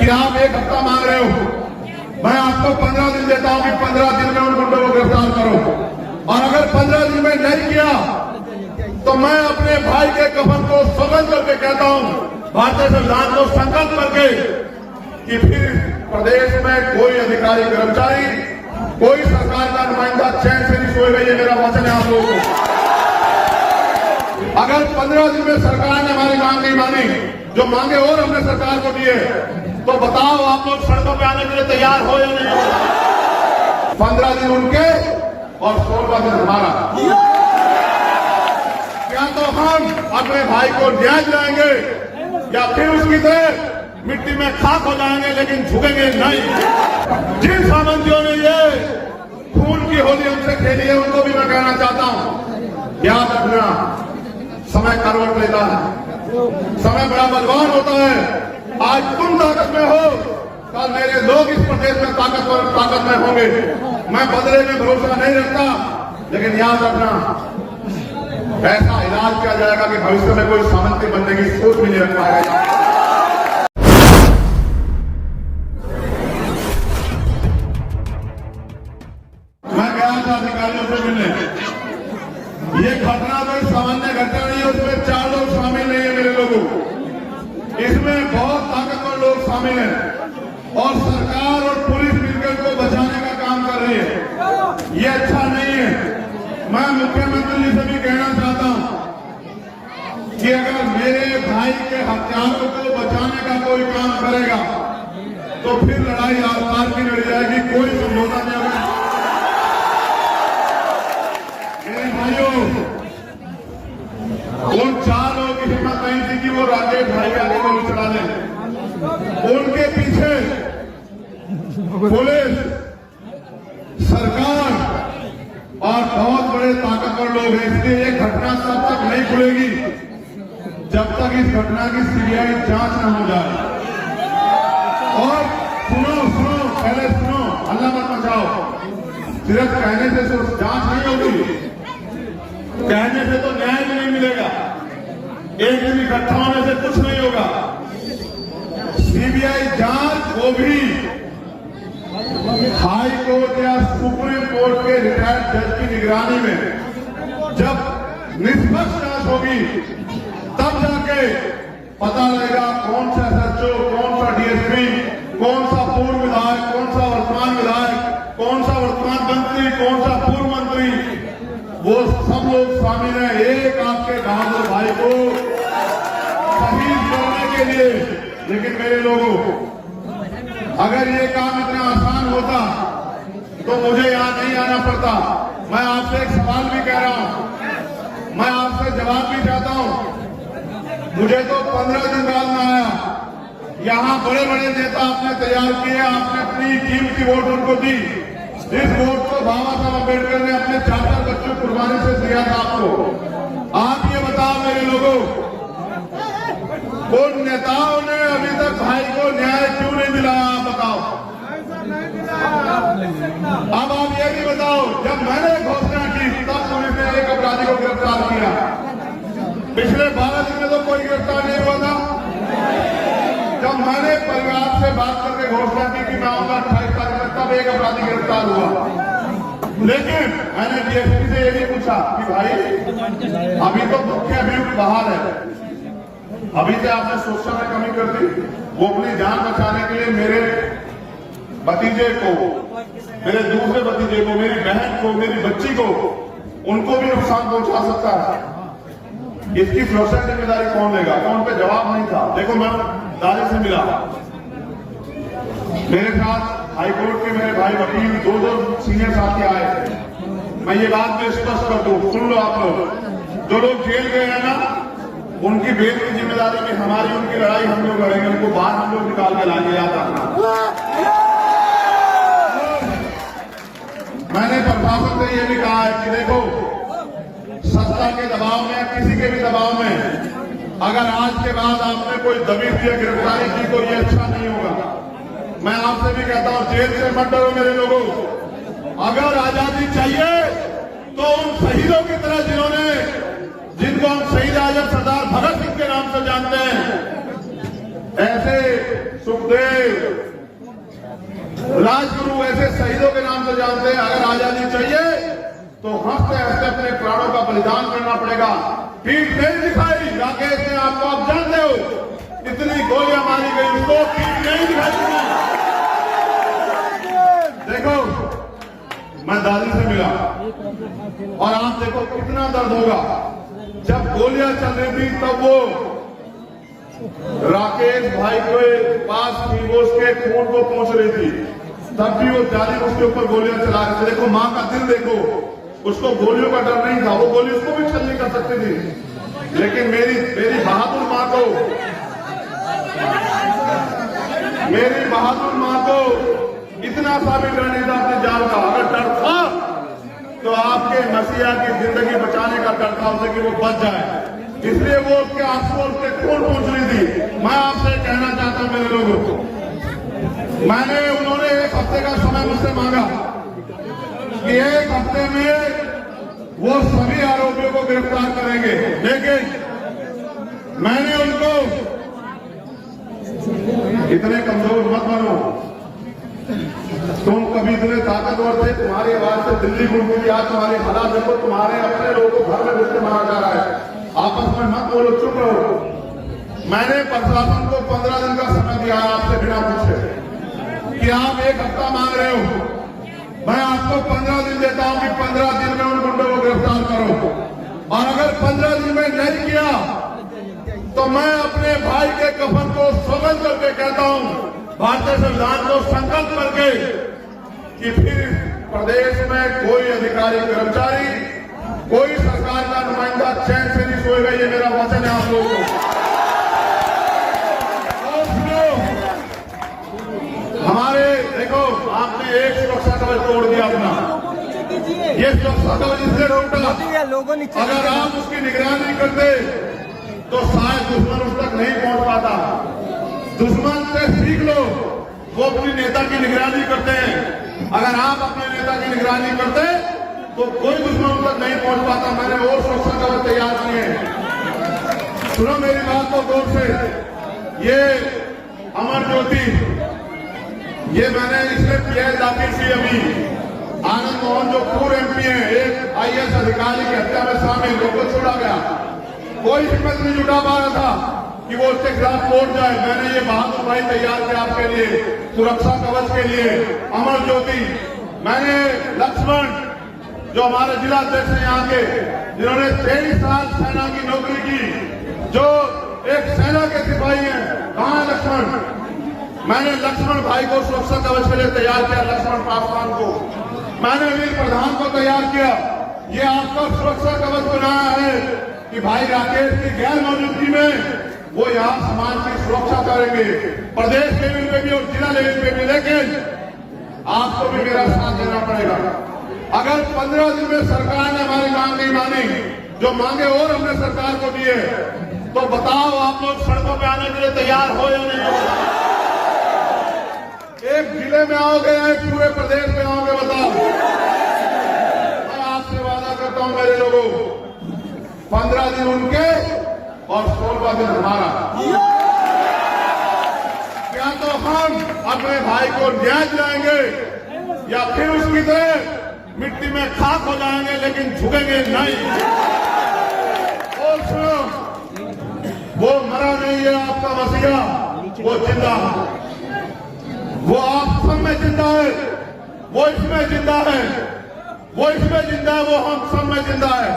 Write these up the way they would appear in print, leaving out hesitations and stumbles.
कि आप 1 हफ्ता मांग रहे हो, मैं आपको 15 दिन देता हूं कि 15 दिन में उन गुंडों को गिरफ्तार करो। और अगर 15 दिन में नहीं किया तो मैं अपने भाई के कफन को सौगंध करके कहता हूं, भारतीय संविधान को संकल्प करके, कि फिर प्रदेश में कोई अधिकारी कर्मचारी, कोई सरकार का नुमाइंदा चैन से नहीं सोएगा। ये मेरा वचन है आप लोगों को। अगर 15 दिन में सरकार ने हमारी मांग नहीं मानी, जो मांगे और हमने सरकार को दिए, तो बताओ आप लोग सड़कों पे आने के लिए तैयार हो या नहीं? 15 दिन उनके और 16 दिन हमारा। क्या तो हम अपने भाई को न्याय दिलाएंगे या फिर उसकी तरह मिट्टी में खाक हो जाएंगे, लेकिन झुकेंगे नहीं। जिन सामंतियों ने ये खून की होली हमसे खेली है, उनको भी मैं कहना चाहता हूं, याद रखना, समय करवट लेता है, समय बड़ा बलवान होता है। आज तुम ताकत में हो, कल मेरे लोग इस प्रदेश में ताकत में होंगे। मैं बदले में भरोसा नहीं रखता, लेकिन याद रखना, ऐसा इलाज किया जाएगा कि भविष्य में कोई सामंती बनने की सोच भी नहीं रख पाएगा। मैं गया था अधिकारियों से मिलने। ये घटना कोई सामान्य घटना नहीं है, उसमें 4 लोग शामिल नहीं है मेरे लोगों। इसमें बहुत ताकतवर लोग शामिल हैं और सरकार और पुलिस मिलकर को बचाने का काम कर रही है। ये अच्छा नहीं है। मैं मुख्यमंत्री जी से भी कहना चाहता हूं कि अगर मेरे भाई के हत्यारों को बचाने का कोई काम करेगा तो फिर लड़ाई आर-पार की लड़ी जाएगी, कोई समझौता नहीं होगा। मेरे भाइयों, उन 4 लोगों की हिम्मत नहीं थी कि वो राजेश भाई का गोली चढ़ा दें। उनके पीछे पुलिस, सरकार और बहुत बड़े ताकतवर लोग हैं। इसलिए ये घटना तब तक नहीं खुलेगी जब तक इस घटना की सीबीआई जांच न हो जाए। और सुनो, पहले सुनो, हल्ला मत मचाओ। सिर्फ कहने से जांच नहीं होगी, कहने से तो न्याय भी नहीं मिलेगा। एक दिन इकट्ठा होने से कुछ नहीं होगा। सीबीआई जांच वो भी हाई कोर्ट या सुप्रीम कोर्ट के रिटायर्ड जज की निगरानी में, जब निष्पक्ष जांच होगी तब जाके पता लगेगा कौन सा एसएचओ, कौन सा डीएसपी, कौन सा पूर्व विधायक, कौन सा वर्तमान विधायक, कौन सा वर्तमान मंत्री, कौन सा पूर्व मंत्री, वो सब लोग शामिल हैं एक आपके बहादुर भाई को शहीद करने के लिए। लेकिन मेरे लोगों, अगर ये काम इतना आसान होता तो मुझे यहां नहीं आना पड़ता। मैं आपसे एक सवाल भी कह रहा हूं, मैं आपसे जवाब भी चाहता हूं। मुझे तो 15 दिन बाद में आया। यहां बड़े बड़े नेता आपने तैयार किए, आपने अपनी कीमती वोट उनको दी। इस वोट को बाबा साहब अम्बेडकर ने अपने 4 बच्चों कुर्बानी से दिया था आपको। आप ये बताओ मेरे लोगों, उन नेताओं ने अभी तक भाई को न्याय क्यों नहीं दिलाया? आप बताओ। अब आप ये भी बताओ, जब मैंने घोषणा की तब पुलिस ने एक अपराधी को गिरफ्तार किया। पिछले 12 दिन में तो कोई गिरफ्तार नहीं हुआ था। जब मैंने परिवार से बात करके घोषणा की कि मैं आऊंगा 28 तारीख में, तब एक अपराधी गिरफ्तार हुआ। लेकिन मैंने डीएसपी से ये भी पूछा कि भाई अभी तो मुख्य अभियुक्त बाहर है, अभी से आपने सुरक्षा में कमी कर दी। वो अपनी जान बचाने के लिए मेरे भतीजे को, मेरे दूसरे भतीजे को, मेरी बहन को, मेरी बच्ची को, उनको भी नुकसान पहुंचा सकता है। इसकी सुरक्षा जिम्मेदारी कौन लेगा? कौन पे जवाब नहीं था। देखो, मैं दादी से मिला, मेरे साथ हाईकोर्ट के मेरे भाई वकील 2 सीनियर साथी आए थे। मैं ये बात भी स्पष्ट कर दूं, सुन लो आप लोग। जो लोग जेल गए हैं ना, उनकी बेल की जिम्मेदारी भी हमारी, उनकी लड़ाई हम लोग लड़ेंगे, उनको बाहर हम लोग निकाल के लाएंगे, याद रखना। मैंने प्रशासन से ये भी कहा है कि देखो, सत्ता के दबाव में, किसी के भी दबाव में अगर आज के बाद आपने कोई दबिश या गिरफ्तारी की तो ये अच्छा नहीं होगा। मैं आपसे भी कहता हूं, जेल से मत डरो मेरे लोगों। अगर आजादी चाहिए तो उन शहीदों की तरह जिनको हम शहीद आजम सरदार भगत सिंह के नाम से जानते हैं, ऐसे सुखदेव, राजगुरु ऐसे शहीदों के नाम से जानते हैं। अगर आजादी चाहिए तो हंसते हंसते अपने प्राणों का बलिदान करना पड़ेगा। पीठ नहीं दिखाई राकेश ने आपको, आप जानते हो इतनी गोलियां मारी गई, उसको पीठ नहीं दिखाई। देखो मैं दादी से मिला और आप देखो कितना दर्द होगा। जब गोलियां चल रही थी तब वो राकेश भाई के पास थी, वो उसके खून को पहुंच रही थी, तब भी वो जालिम उसके ऊपर गोलियां चला रहे थे। देखो मां का दिल देखो, उसको गोलियों का डर नहीं था, वो गोली उसको भी छलनी कर सकती थी। लेकिन मेरी बहादुर मां को इतना सा भी डर नहीं था अपनी जान का। अगर डर था तो आपके मसीहा की जिंदगी बचाने का डर था उसे कि वो बच जाए, इसलिए वो उसके आंसू और उसके खून पहुंच रही थी। मैं आपसे कहना चाहता हूं मेरे लोगों को, उन्होंने 1 हफ्ते का समय मुझसे मांगा कि 1 हफ्ते में वो सभी आरोपियों को गिरफ्तार करेंगे, लेकिन मैंने उनको इतने कमजोर मत बनो, तुम कभी इतने ताकतवर थे, तुम्हारी आवाज से दिल्ली घूमती थी, आज तुम्हारे हालात देखो, तुम्हारे अपने लोगों को घर में घुस के मारा जा रहा है। आपस में मत बोलो, चुप रहो। मैंने प्रशासन को 15 दिन का समय दिया आपसे बिना पूछे कि आप 1 हफ्ता मांग रहे हो, मैं आपको 15 दिन देता हूं कि 15 दिन में उन गुंडों को गिरफ्तार करो। और अगर 15 दिन में नहीं किया तो मैं अपने भाई के कफन को सौगंध करके कहता हूं, भारतीय संविधान को संकल्प करके, कि फिर प्रदेश में कोई अधिकारी कर्मचारी, कोई सरकार का नुमाइंदा चैन से नहीं सोएगा। ये मेरा वचन है आप लोगों को। हमारे देखो, आपने एक सुरक्षा कवच तोड़ दिया अपना, ये सुरक्षा कवच इसलिए टूटा, अगर आप उसकी निगरानी करते तो शायद दुश्मन उस तक नहीं पहुंच पाता। दुश्मन से सीख लो, वो अपनी नेता की निगरानी करते हैं। अगर आप अपने नेता की निगरानी करते तो कोई दुश्मन उस तक नहीं पहुंच पाता। मैंने और सुरक्षा कवच तैयार किए हैं, सुनो मेरी बात को गौर से। ये अमर ज्योति, ये मैंने इसमें पीएल दाखिल की। अभी आनंद मोहन जो पूर्व एमपी हैं, एक आईएएस अधिकारी की हत्या में शामिल, लोगों छोड़ा गया, कोई हिम्मत नहीं जुटा पा रहा था कि वो उसके खिलाफ कोर्ट जाए। मैंने ये बहादुर भाई तैयार किया आपके लिए, सुरक्षा कवच के लिए, अमर ज्योति। मैंने लक्ष्मण जो हमारे जिला अध्यक्ष हैं यहाँ के, जिन्होंने 23 साल सेना की नौकरी की, जो एक सेना के सिपाही हैं, कहाँ है लक्ष्मण? मैंने लक्ष्मण भाई को सुरक्षा कवच के लिए तैयार किया, लक्ष्मण पासवान को। मैंने वीर प्रधान को तैयार किया। ये आपका सुरक्षा कवच बनाया है कि भाई राकेश की गैर मौजूदगी में वो यहाँ समाज की सुरक्षा करेंगे, प्रदेश लेवल पे भी और जिला लेवल पे भी। लेकिन आपको भी मेरा साथ देना पड़ेगा। अगर 15 दिन में सरकार ने हमारी मांग नहीं मानी, जो मांगे और हमने सरकार को दिए, तो बताओ आप लोग सड़कों पे आने के लिए तैयार हो या नहीं हो? एक जिले में आओगे या एक पूरे प्रदेश में आओगे, बताओ? मैं आपसे वादा करता हूं मेरे लोगों, 15 दिन उनके और 16वां दिन हमारा। क्या तो हम अपने भाई को न्याय दिलाएंगे या फिर उसकी तरह मिट्टी में खाक हो जाएंगे, लेकिन झुकेंगे नहीं। और सुनो, वो मरा नहीं है आपका मसीहा, वो जिंदा है। वो आप सब में जिंदा है, वो इसमें जिंदा है, वो इसमें जिंदा है, वो हम सब में जिंदा है।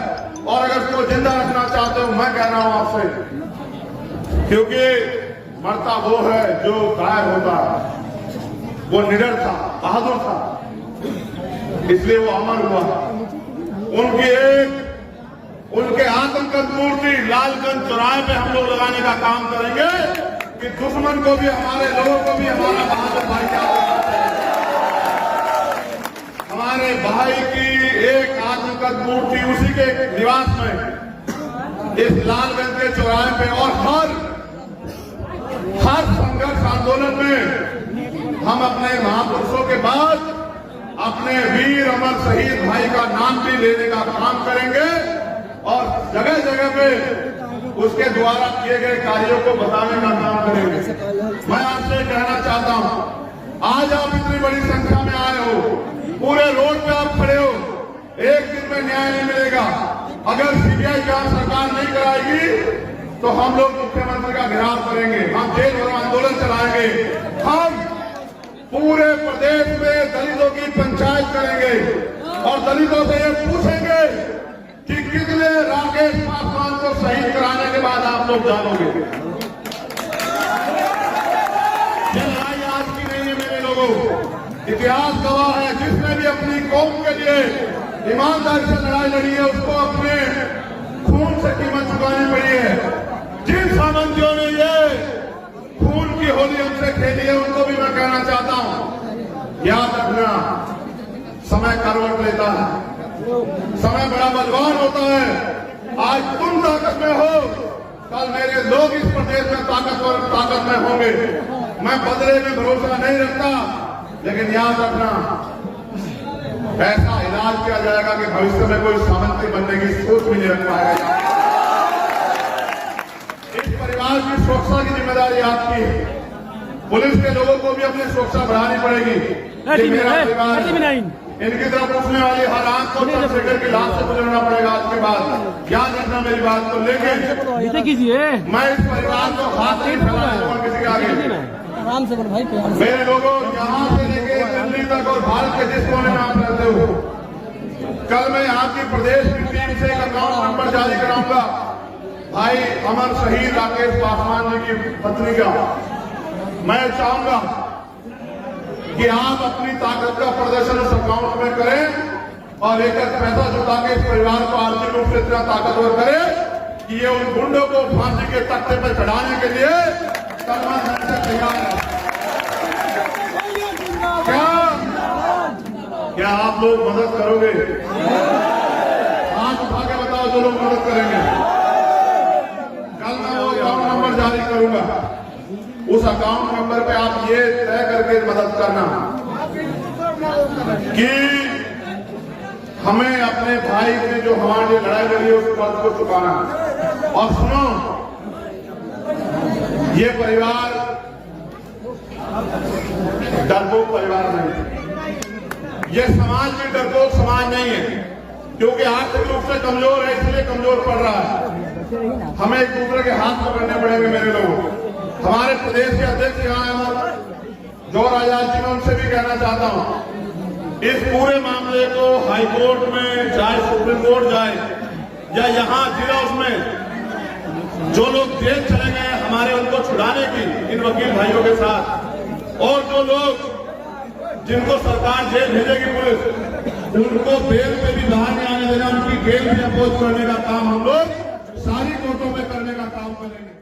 और अगर उसको जिंदा रखना चाहते हो, मैं कह रहा हूं आपसे, क्योंकि मरता वो है जो गायब होता है। वो निडर था, बहादुर था, इसलिए वो अमर हुआ। उनके आतंकवाद मूर्ति लालगंज चौराहे पे हम लोग लगाने का काम करेंगे कि दुश्मन को भी, हमारे लोगों को भी हमारा बहादुर भाई क्या हमारे भाई की एक आतंकवाद मूर्ति उसी के निवास में, इस लालगंज के चौराहे पे। और हर संघर्ष आंदोलन में हम अपने महापुरुषों के बाद अपने वीर अमर शहीद भाई का नाम भी लेने का काम करेंगे और जगह जगह पे उसके द्वारा किए गए कार्यों को बताने का काम करेंगे। मैं आपसे कहना चाहता हूं, आज आप इतनी बड़ी संख्या में आए हो, पूरे रोड पे आप खड़े हो, एक दिन में न्याय नहीं मिलेगा। अगर सीबीआई जांच सरकार नहीं कराएगी तो हम लोग मुख्यमंत्री का घेराव करेंगे, हम जेल भरो आंदोलन चलाएंगे, हम पूरे प्रदेश में दलितों की पंचायत करेंगे और दलितों से ये पूछेंगे कि कितने राकेश पासवान को शहीद कराने के बाद आप लोग जानोगे। ये लड़ाई आज की नहीं है मेरे लोगों, इतिहास गवाह है। जिसने भी अपनी कौम के लिए ईमानदारी से लड़ाई लड़ी है उसको अपने खून से कीमत चुकानी पड़ी है। जिन सामंतियों ने ये खून की होली हमसे खेली है उनको भी मैं कहना चाहता हूं, याद रखना समय करवट लेता है, समय बड़ा बलवान होता है। आज तुम ताकत में हो, कल मेरे लोग इस प्रदेश में ताकत में होंगे। मैं बदले में भरोसा नहीं रखता, लेकिन याद रखना ऐसा इलाज किया जाएगा कि भविष्य में कोई सामंती बनने की सोच भी नहीं रख पाएगा। इस परिवार की सुरक्षा की जिम्मेदारी आपकी है। पुलिस के लोगों को भी अपनी सुरक्षा बढ़ानी पड़ेगी। मेरा परिवार, इनकी तरफ उठने वाली हर आंख को चंद्रशेखर की लाश से गुजरना पड़ेगा आज के बाद। याद रखना मेरी बात को। लेकिन कीजिए, मैं इस परिवार को हाथ नहीं फैलाऊंगा किसी के आगे। आराम से बोलो भाई। मेरे लोगों, यहाँ से लेके दिल्ली तक और भारत के जिस कोने में आप रहते हो, कल मैं यहाँ की प्रदेश की टीम से एक अकाउंट नंबर जारी कराऊंगा। भाई अमर शहीद राकेश पासवान जी की पत्नी का मैं चाहूंगा कि आप अपनी ताकत का प्रदर्शन उस अकाउंट में करें और एक पैसा जुटा के इस परिवार को आर्थिक रूप से इतना ताकतवर करें कि ये उन गुंडों को फांसी के तख्ते पर चढ़ाने के लिए तलवार से तैयार है। क्या आप लोग मदद करोगे? हाथ उठा के बताओ जो लोग मदद करेंगे। कल मैं वो अकाउंट नंबर जारी करूंगा, उस अकाउंट नंबर पे आप ये तय करके मदद करना कि हमें अपने भाई ने जो हमारे लिए लड़ाई लड़ी है उस कर्ज को चुकाना। और सुनो, ये परिवार डरपोक परिवार नहीं, ये समाज भी डरपोक समाज नहीं है, क्योंकि आर्थिक रूप से कमजोर है इसलिए कमजोर पड़ रहा है। हमें एक दूसरे के हाथ पकड़ने पड़ेंगे मेरे लोगों। हमारे प्रदेश के अध्यक्ष यहाँ हैं जोर आजाद जी, मैं उनसे भी कहना चाहता हूँ इस पूरे मामले को हाईकोर्ट में चाहे सुप्रीम कोर्ट जाए या यहाँ जिला उसमें जो लोग जेल चले गए हमारे उनको छुड़ाने की इन वकील भाइयों के साथ, और जो लोग जिनको सरकार जेल भेजेगी पुलिस उनको बेल पे भी बाहर नहीं आने देना, उनकी जेल भी अपोज करने का काम हम लोग सारी कोर्टों में करने का काम करेंगे।